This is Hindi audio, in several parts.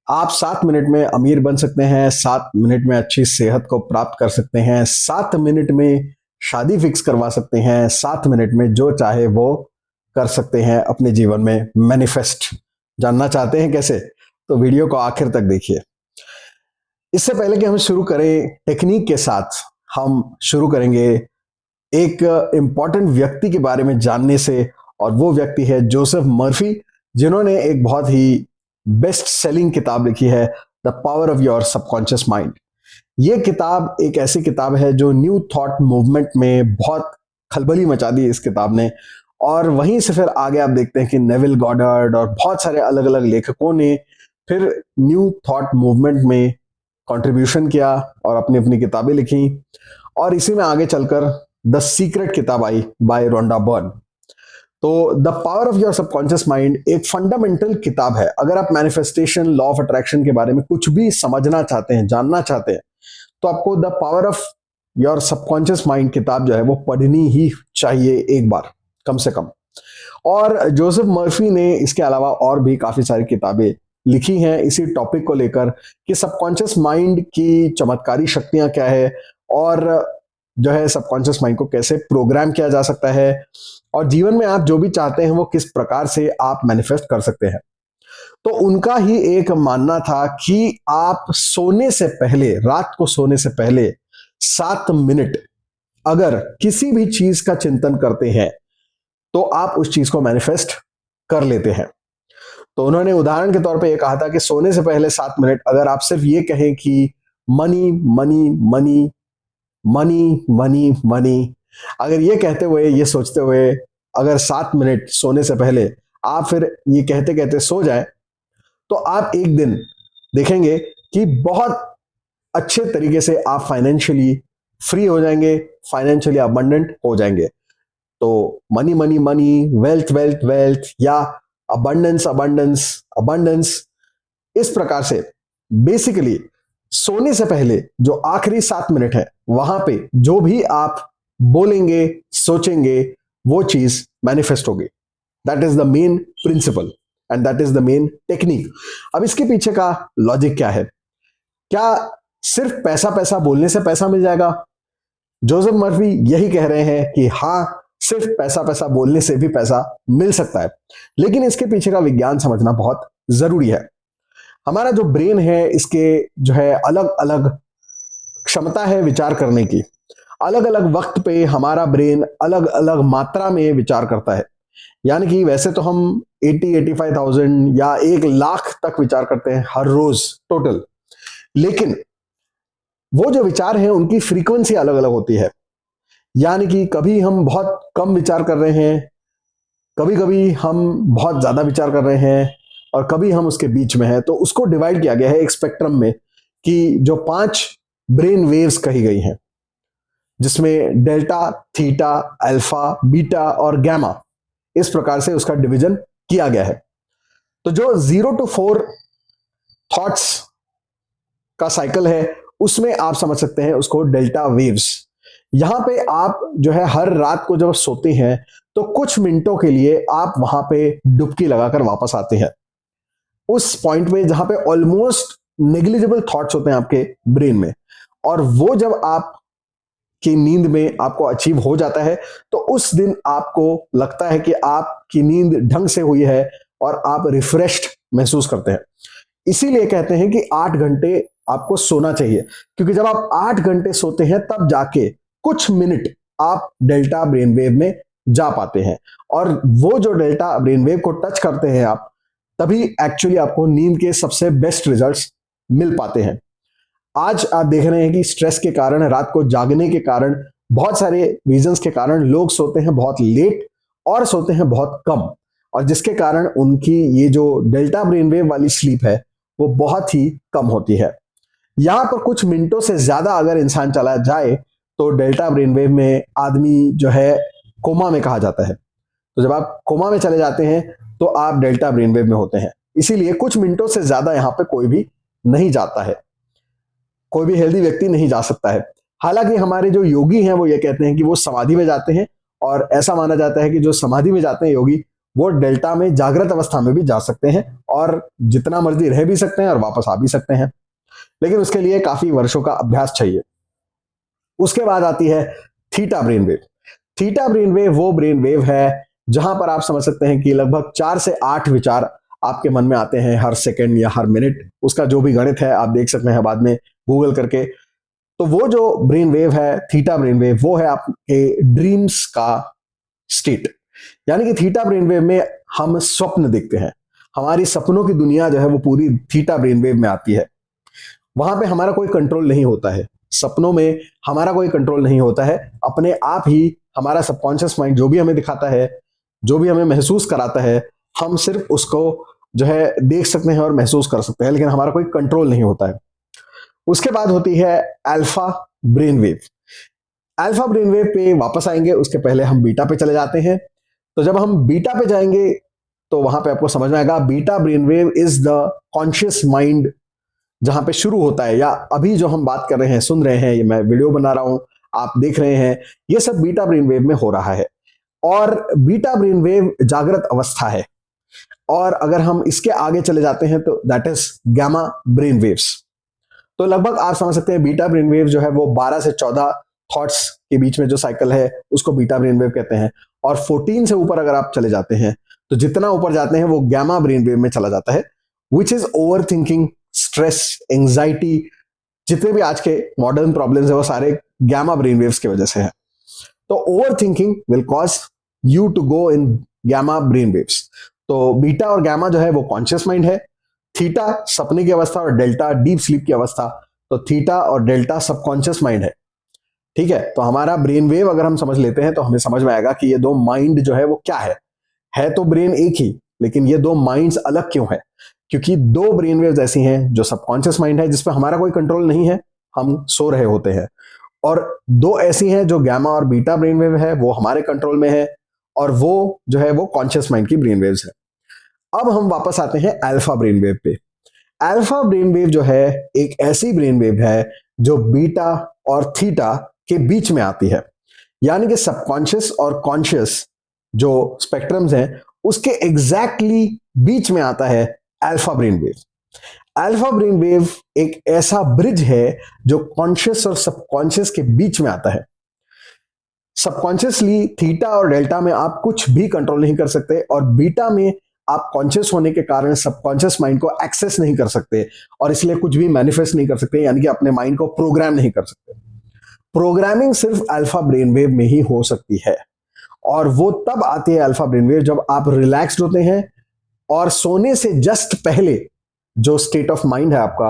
आप 7 मिनट में अमीर बन सकते हैं, 7 मिनट में अच्छी सेहत को प्राप्त कर सकते हैं, 7 मिनट में शादी फिक्स करवा सकते हैं, 7 मिनट में जो चाहे वो कर सकते हैं अपने जीवन में मैनिफेस्ट। जानना चाहते हैं कैसे? तो वीडियो को आखिर तक देखिए। इससे पहले कि हम शुरू करें टेक्निक के साथ, हम शुरू करेंगे एक इंपॉर्टेंट व्यक्ति के बारे में जानने से, और वो व्यक्ति है जोसेफ मर्फी, जिन्होंने एक बहुत ही बेस्ट सेलिंग किताब लिखी है, the power of your subconscious mind. ये किताब एक ऐसी किताब है जो न्यू थॉट मूवमेंट में बहुत खलबली मचा दी इस किताब ने, और वहीं से फिर आगे आप देखते हैं कि नेविल गॉडर्ड और बहुत सारे अलग अलग लेखकों ने फिर न्यू थॉट मूवमेंट में कंट्रीब्यूशन किया और अपनी अपनी किताबें लिखी, और इसी में आगे चलकर द सीक्रेट किताब आई बाय रोंडा बर्न। तो the power of your subconscious mind एक फंडामेंटल किताब है। अगर आप मैनिफेस्टेशन, लॉ ऑफ अट्रैक्शन के बारे में कुछ भी समझना चाहते हैं, जानना चाहते हैं, तो आपको the power of your subconscious mind किताब जो है वो पढ़नी ही चाहिए एक बार कम से कम। और जोसेफ मर्फी ने इसके अलावा और भी काफी सारी किताबें लिखी हैं इसी टॉपिक को लेकर कि सबकॉन्शियस माइंड की चमत्कारी शक्तियां क्या है, और जो है सबकॉन्शियस माइंड को कैसे प्रोग्राम किया जा सकता है, और जीवन में आप जो भी चाहते हैं वो किस प्रकार से आप मैनिफेस्ट कर सकते हैं। तो उनका ही एक मानना था कि आप सोने से पहले, रात को सोने से पहले 7 मिनट अगर किसी भी चीज का चिंतन करते हैं तो आप उस चीज को मैनिफेस्ट कर लेते हैं। तो उन्होंने उदाहरण के तौर पे ये कहा था कि सोने से पहले 7 मिनट अगर आप सिर्फ ये कहें कि money money money money money money, अगर ये कहते हुए, ये सोचते हुए अगर 7 मिनट सोने से पहले आप फिर ये कहते कहते सो जाए, तो आप एक दिन देखेंगे कि बहुत अच्छे तरीके से आप फाइनेंशियली फ्री हो जाएंगे, फाइनेंशियली अबंडेंट हो जाएंगे। तो money money money, wealth wealth wealth, या अबंडेंस अबंडेंस अबंडेंस, इस प्रकार से बेसिकली सोने से पहले जो आखिरी 7 मिनट है वहां पे जो भी आप बोलेंगे, सोचेंगे, वो चीज मैनिफेस्ट होगी। That is the main principle and that is the main technique. अब इसके पीछे का लॉजिक क्या है? क्या सिर्फ पैसा पैसा बोलने से पैसा मिल जाएगा? जोसेफ मर्फी यही कह रहे हैं कि हाँ, सिर्फ पैसा पैसा बोलने से भी पैसा मिल सकता है, लेकिन इसके पीछे का विज्ञान समझना बहुत जरूरी है। हमारा जो ब्रेन है, इसके जो है अलग अलग क्षमता है विचार करने की। अलग अलग वक्त पे हमारा ब्रेन अलग अलग मात्रा में विचार करता है। यानी कि वैसे तो हम 85,000 या 1 लाख तक विचार करते हैं हर रोज टोटल, लेकिन वो जो विचार हैं उनकी फ्रीक्वेंसी अलग अलग होती है। यानी कि कभी हम बहुत कम विचार कर रहे हैं, कभी कभी हम बहुत ज्यादा विचार कर रहे हैं, और कभी हम उसके बीच में हैं। तो उसको डिवाइड किया गया है एक स्पेक्ट्रम में कि जो 5 ब्रेन वेव्स कही गई हैं, जिसमें डेल्टा, थीटा, अल्फा, बीटा और गामा, इस प्रकार से उसका डिवीजन किया गया है। तो जो 0 to 4 थॉट्स का साइकिल है, उसमें आप समझ सकते हैं उसको डेल्टा वेव्स। यहां पे आप जो है हर रात को जब सोते हैं तो कुछ मिनटों के लिए आप वहां पे डुबकी लगाकर वापस आते हैं उस पॉइंट में जहां पे ऑलमोस्ट नेग्लिजिबल थॉट्स होते हैं आपके ब्रेन में, और वो जब आप की नींद में आपको अचीव हो जाता है तो उस दिन आपको लगता है कि आपकी नींद ढंग से हुई है और आप रिफ्रेश्ड महसूस करते हैं। इसीलिए कहते हैं कि 8 घंटे आपको सोना चाहिए, क्योंकि जब आप 8 घंटे सोते हैं तब जाके कुछ मिनट आप डेल्टा ब्रेन वेव में जा पाते हैं, और वो जो डेल्टा ब्रेन वेव को टच करते हैं आप, तभी एक्चुअली आपको नींद के सबसे बेस्ट रिजल्ट्स मिल पाते हैं। आज आप देख रहे हैं कि स्ट्रेस के कारण, रात को जागने के कारण, बहुत सारे रीजंस के कारण लोग सोते हैं बहुत लेट और सोते हैं बहुत कम, और जिसके कारण उनकी ये जो डेल्टा ब्रेन वेव वाली स्लीप है वो बहुत ही कम होती है। यहां पर कुछ मिनटों से ज्यादा अगर इंसान चला जाए तो डेल्टा ब्रेन वेव में आदमी जो है कोमा में कहा जाता है। तो जब आप कोमा में चले जाते हैं तो आप डेल्टा ब्रेन वेव में होते हैं। इसीलिए कुछ मिनटों से ज्यादा यहां पे कोई भी नहीं जाता है, कोई भी हेल्दी व्यक्ति नहीं जा सकता है। हालांकि हमारे जो योगी हैं वो ये कहते हैं कि वो समाधि में जाते हैं, और ऐसा माना जाता है कि जो समाधि में जाते हैं योगी, वो डेल्टा में जागृत अवस्था में भी जा सकते हैं और जितना मर्जी रह भी सकते हैं और वापस आ भी सकते हैं, लेकिन उसके लिए काफी वर्षों का अभ्यास चाहिए। उसके बाद आती है theta brain wave. Theta brain wave वो ब्रेन वेव है जहां पर आप समझ सकते हैं कि लगभग 4 से 8 विचार आपके मन में आते हैं हर सेकंड या हर मिनट। उसका जो भी गणित है आप देख सकते हैं बाद में गूगल करके। तो वो जो ब्रेन वेव है थीटा ब्रेन वेव, वो है आपके ड्रीम्स का स्टेट। यानी कि थीटा ब्रेन वेव में हम स्वप्न देखते हैं, हमारी सपनों की दुनिया जो है वो पूरी थीटा ब्रेन वेव में आती है। वहां पे हमारा कोई कंट्रोल नहीं होता है, सपनों में हमारा कोई कंट्रोल नहीं होता है। अपने आप ही हमारा सबकॉन्शियस माइंड जो भी हमें दिखाता है, जो भी हमें महसूस कराता है, हम सिर्फ उसको जो है देख सकते हैं और महसूस कर सकते हैं, लेकिन हमारा कोई कंट्रोल नहीं होता है। उसके बाद होती है alpha brain wave. Alpha brain wave पे वापस आएंगे, उसके पहले हम बीटा पे चले जाते हैं। तो जब हम बीटा पे जाएंगे तो वहां पे आपको समझ में आएगा beta brain wave is the conscious mind जहां पे शुरू होता है, या अभी जो हम बात कर रहे हैं, सुन रहे हैं, ये मैं वीडियो बना रहा हूं, आप देख रहे हैं, ये सब बीटा ब्रेन वेव में हो रहा है। और बीटा ब्रेन वेव जागृत अवस्था है। और अगर हम इसके आगे चले जाते हैं तो that is gamma brain waves. तो लगभग आप समझ सकते हैं बीटा ब्रेन वेव जो है वो 12 से 14 थॉट्स के बीच में जो साइकिल है उसको बीटा ब्रेन वेव कहते हैं। और 14 से ऊपर अगर आप चले जाते हैं तो जितना ऊपर जाते हैं वो गामा ब्रेन वेव में चला जाता है, which is over thinking, stress, anxiety. जितने भी आज के मॉडर्न प्रॉब्लम्स है वो सारे गामा ब्रेन वेव्स की वजह से है। तो over thinking will cause you to go in gamma brain waves. तो बीटा और गामा जो है वो कॉन्शियस माइंड है, थीटा सपने की अवस्था और डेल्टा डीप स्लीप की अवस्था। तो थीटा और डेल्टा सबकॉन्शियस माइंड है। ठीक है, तो हमारा ब्रेन वेव अगर हम समझ लेते हैं तो हमें समझ में आएगा कि ये दो माइंड जो है वो क्या है तो ब्रेन एक ही, लेकिन ये दो माइंड्स अलग क्यों है? क्योंकि दो ब्रेन वेव्स ऐसी हैं जो सबकॉन्शियस माइंड है जिसपे हमारा कोई कंट्रोल नहीं है, हम सो रहे होते हैं, और दो ऐसी हैं जो गामा और बीटा ब्रेन वेव है वो हमारे कंट्रोल में है, और वो जो है वो कॉन्शियस माइंड की ब्रेन वेव्स है। अब हम वापस आते हैं अल्फा ब्रेन वेव पे। अल्फा ब्रेन वेव जो है एक ऐसी ब्रेन वेव है जो बीटा और थीटा के बीच में आती है। यानी कि सबकॉन्शियस और कॉन्शियस जो स्पेक्ट्रम्स हैं उसके एग्जैक्टली बीच में आता है alpha brain wave. Alpha brain wave एक ऐसा ब्रिज है जो कॉन्शियस और सबकॉन्शियस के बीच में आता है। सबकॉन्शियसली थीटा और डेल्टा में आप कुछ भी कंट्रोल नहीं कर सकते, और बीटा में आप कॉन्शियस होने के कारण सबकॉन्शियस माइंड को एक्सेस नहीं कर सकते और इसलिए कुछ भी मैनिफेस्ट नहीं कर सकते, यानी कि अपने माइंड को प्रोग्राम नहीं कर सकते। प्रोग्रामिंग सिर्फ अल्फा ब्रेन वेव में ही हो सकती है, और वो तब आती है अल्फा ब्रेन वेव जब आप रिलैक्स्ड होते हैं और सोने से जस्ट पहले जो स्टेट ऑफ माइंड है आपका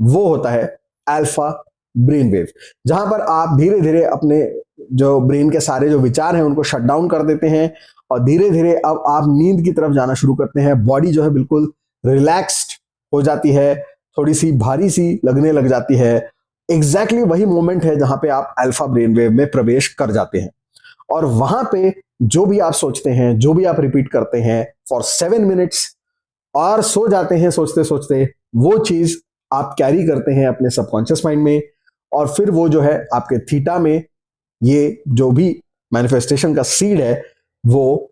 वो होता है अल्फा ब्रेन वेव, जहां पर आप धीरे धीरे अपने जो ब्रेन के सारे जो विचार हैं उनको शट डाउन कर देते हैं और धीरे धीरे अब आप नींद की तरफ जाना शुरू करते हैं। बॉडी जो है बिल्कुल रिलैक्स्ड हो जाती है, थोड़ी सी भारी सी लगने लग जाती है। एग्जैक्टली वही मोमेंट है जहां पे आप अल्फा ब्रेन वेव में प्रवेश कर जाते हैं, और वहां पे जो भी आप सोचते हैं, जो भी आप रिपीट करते हैं फॉर 7 मिनट्स और सो जाते हैं सोचते सोचते, वो चीज आप कैरी करते हैं अपने सबकॉन्शियस माइंड में, और फिर वो जो है आपके थीटा में ये जो भी मैनिफेस्टेशन का सीड है वो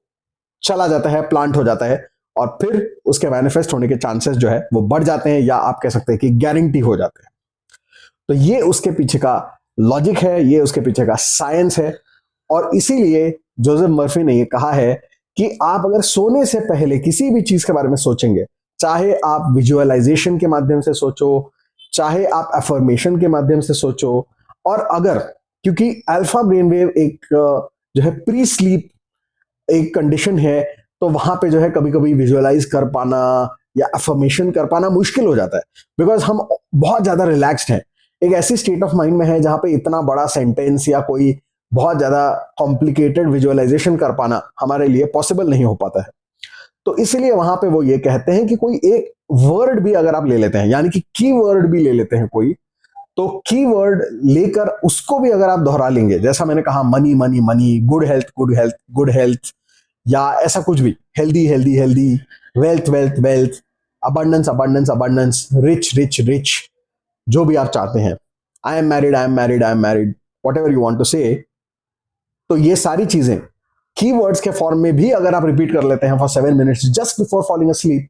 चला जाता है, प्लांट हो जाता है, और फिर उसके मैनिफेस्ट होने के चांसेस जो है वो बढ़ जाते हैं, या आप कह सकते हैं कि गारंटी हो जाते हैं। तो ये उसके पीछे का लॉजिक है, ये उसके पीछे का साइंस है, और इसीलिए जोसेफ मर्फी ने ये कहा है कि आप अगर सोने से पहले किसी भी चीज के बारे में सोचेंगे, चाहे आप विजुअलाइजेशन के माध्यम से सोचो, चाहे आप अफर्मेशन के माध्यम से सोचो, और अगर क्योंकि अल्फा ब्रेन वेव एक जो है प्री स्लीप एक कंडीशन है, तो वहां पे जो है कभी कभी विजुअलाइज कर पाना या अफर्मेशन कर पाना मुश्किल हो जाता है, बिकॉज हम बहुत ज्यादा रिलैक्स्ड हैं, एक ऐसी स्टेट ऑफ माइंड में है जहां पे इतना बड़ा सेंटेंस या कोई बहुत ज्यादा कॉम्प्लिकेटेड विजुअलाइजेशन कर पाना हमारे लिए पॉसिबल नहीं हो पाता है। तो इसलिए वहां पे वो ये कहते हैं कि कोई एक वर्ड भी अगर आप ले लेते हैं, यानी कि की वर्ड भी ले लेते हैं कोई, तो की वर्ड लेकर उसको भी अगर आप दोहरा लेंगे, जैसा मैंने कहा money money money, good health good health good health, या ऐसा कुछ भी, healthy healthy healthy, wealth wealth wealth, abundance abundance abundance, rich rich rich, जो भी आप चाहते हैं, I am married I am married I am married, whatever you want to say, तो ये सारी चीजें कीवर्ड्स के फॉर्म में भी अगर आप रिपीट कर लेते हैं for 7 minutes just before falling asleep,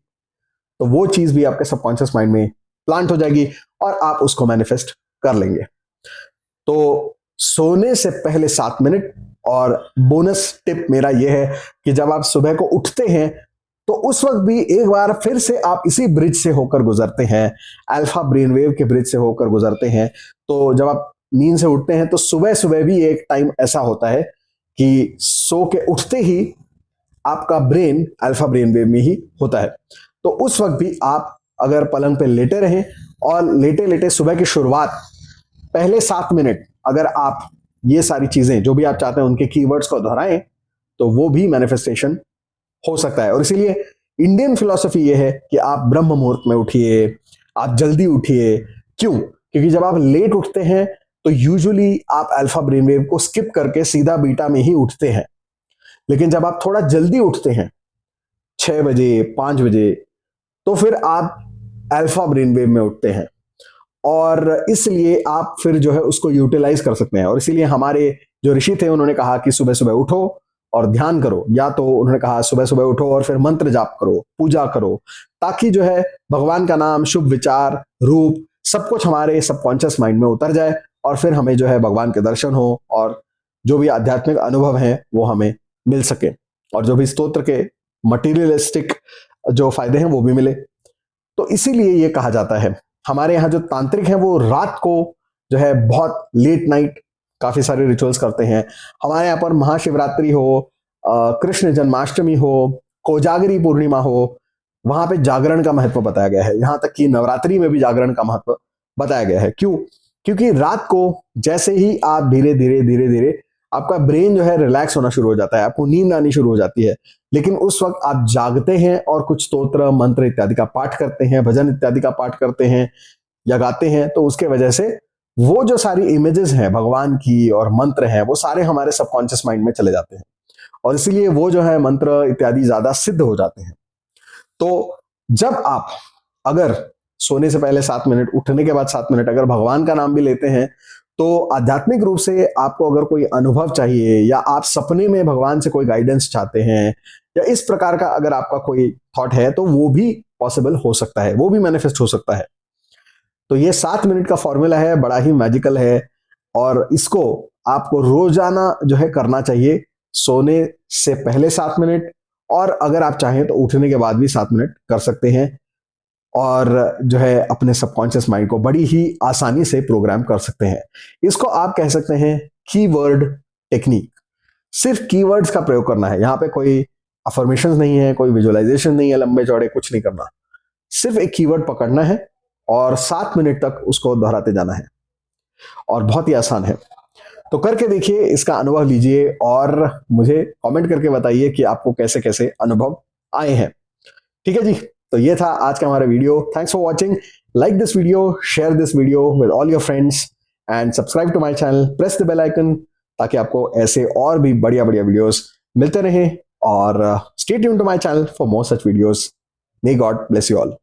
तो वो चीज भी आपके सबकॉन्शियस माइंड में प्लांट हो जाएगी और आप उसको मैनिफेस्ट कर लेंगे। तो सोने से पहले 7 मिनट, और बोनस टिप मेरा यह है कि जब आप सुबह को उठते हैं तो उस वक्त भी एक बार फिर से आप इसी ब्रिज से होकर गुजरते हैं, अल्फा ब्रेन वेव के ब्रिज से होकर गुजरते हैं। तो जब आप नींद से उठते हैं तो सुबह सुबह भी एक टाइम ऐसा होता है कि सो के उठते ही आपका ब्रेन अल्फा ब्रेन वेव में ही होता है। तो उस वक्त भी आप अगर पलंग पे लेटे रहें और लेटे लेटे सुबह की शुरुआत पहले 7 मिनट अगर आप ये सारी चीजें जो भी आप चाहते हैं उनके कीवर्ड्स को दोहराएं, तो वो भी मैनिफेस्टेशन हो सकता है। और इसीलिए इंडियन फिलॉसफी ये है कि आप ब्रह्म मुहूर्त में उठिए, आप जल्दी उठिए। क्यों? क्योंकि जब आप लेट उठते हैं तो यूजुअली आप अल्फा ब्रेन वेव को स्किप करके सीधा बीटा में ही उठते हैं, लेकिन जब आप थोड़ा जल्दी उठते हैं 6 बजे 5 बजे, तो फिर आप अल्फा ब्रेन वेव में उठते हैं और इसलिए आप फिर जो है उसको यूटिलाइज कर सकते हैं। और इसीलिए हमारे जो ऋषि थे उन्होंने कहा कि सुबह सुबह उठो और ध्यान करो, या तो उन्होंने कहा सुबह सुबह उठो और फिर मंत्र जाप करो, पूजा करो, ताकि जो है भगवान का नाम, शुभ विचार, रूप सब कुछ हमारे सबकॉन्शियस माइंड में उतर जाए और फिर हमें जो है भगवान के दर्शन हो और जो भी आध्यात्मिक अनुभव है वो हमें मिल सके, और जो भी स्तोत्र के मटीरियलिस्टिक जो फायदे हैं वो भी मिले। तो इसीलिए ये कहा जाता है, हमारे यहाँ जो तांत्रिक हैं वो रात को जो है बहुत लेट नाइट काफी सारे रिचुअल्स करते हैं। हमारे यहाँ पर महाशिवरात्रि हो, कृष्ण जन्माष्टमी हो, कोजागरी पूर्णिमा हो, वहां पे जागरण का महत्व बताया गया है। यहाँ तक कि नवरात्रि में भी जागरण का महत्व बताया गया है। क्यों? क्योंकि रात को जैसे ही आप धीरे धीरे धीरे धीरे आपका ब्रेन जो है रिलैक्स होना शुरू हो जाता है, आपको नींद आनी शुरू हो जाती है, लेकिन उस वक्त आप जागते हैं और कुछ स्तोत्र मंत्र इत्यादि का पाठ करते हैं, भजन इत्यादि का पाठ करते हैं या गाते हैं, तो उसके वजह से वो जो सारी इमेजेस हैं भगवान की और मंत्र हैं वो सारे हमारे सबकॉन्शियस माइंड में चले जाते हैं और इसीलिए वो जो है मंत्र इत्यादि ज्यादा सिद्ध हो जाते हैं। तो जब आप अगर सोने से पहले 7 मिनट, उठने के बाद 7 मिनट अगर भगवान का नाम भी लेते हैं, तो आध्यात्मिक रूप से आपको अगर कोई अनुभव चाहिए या आप सपने में भगवान से कोई गाइडेंस चाहते हैं या इस प्रकार का अगर आपका कोई थॉट है, तो वो भी पॉसिबल हो सकता है, वो भी मैनिफेस्ट हो सकता है। तो ये 7 मिनट का फॉर्मूला है, बड़ा ही मैजिकल है और इसको आपको रोजाना जो है करना चाहिए, सोने से पहले 7 मिनट, और अगर आप चाहें तो उठने के बाद भी 7 मिनट कर सकते हैं और जो है अपने सबकॉन्शियस माइंड को बड़ी ही आसानी से प्रोग्राम कर सकते हैं। इसको आप कह सकते हैं कीवर्ड टेक्निक। सिर्फ कीवर्ड्स का प्रयोग करना है, यहाँ पे कोई अफर्मेशन नहीं है, कोई विजुअलाइजेशन नहीं है, लंबे चौड़े कुछ नहीं करना, सिर्फ एक कीवर्ड पकड़ना है और 7 मिनट तक उसको दोहराते जाना है और बहुत ही आसान है। तो करके देखिए, इसका अनुभव लीजिए और मुझे कमेंट करके बताइए कि आपको कैसे कैसे अनुभव आए हैं। ठीक है जी, तो ये था आज का हमारा video. Thanks for watching. Like this video, share this video with all your friends and subscribe to my channel, press the bell icon ताकि आपको ऐसे और भी बढ़िया बढ़िया वीडियोस मिलते रहें, और stay tuned to my channel for more such videos. May God bless you all.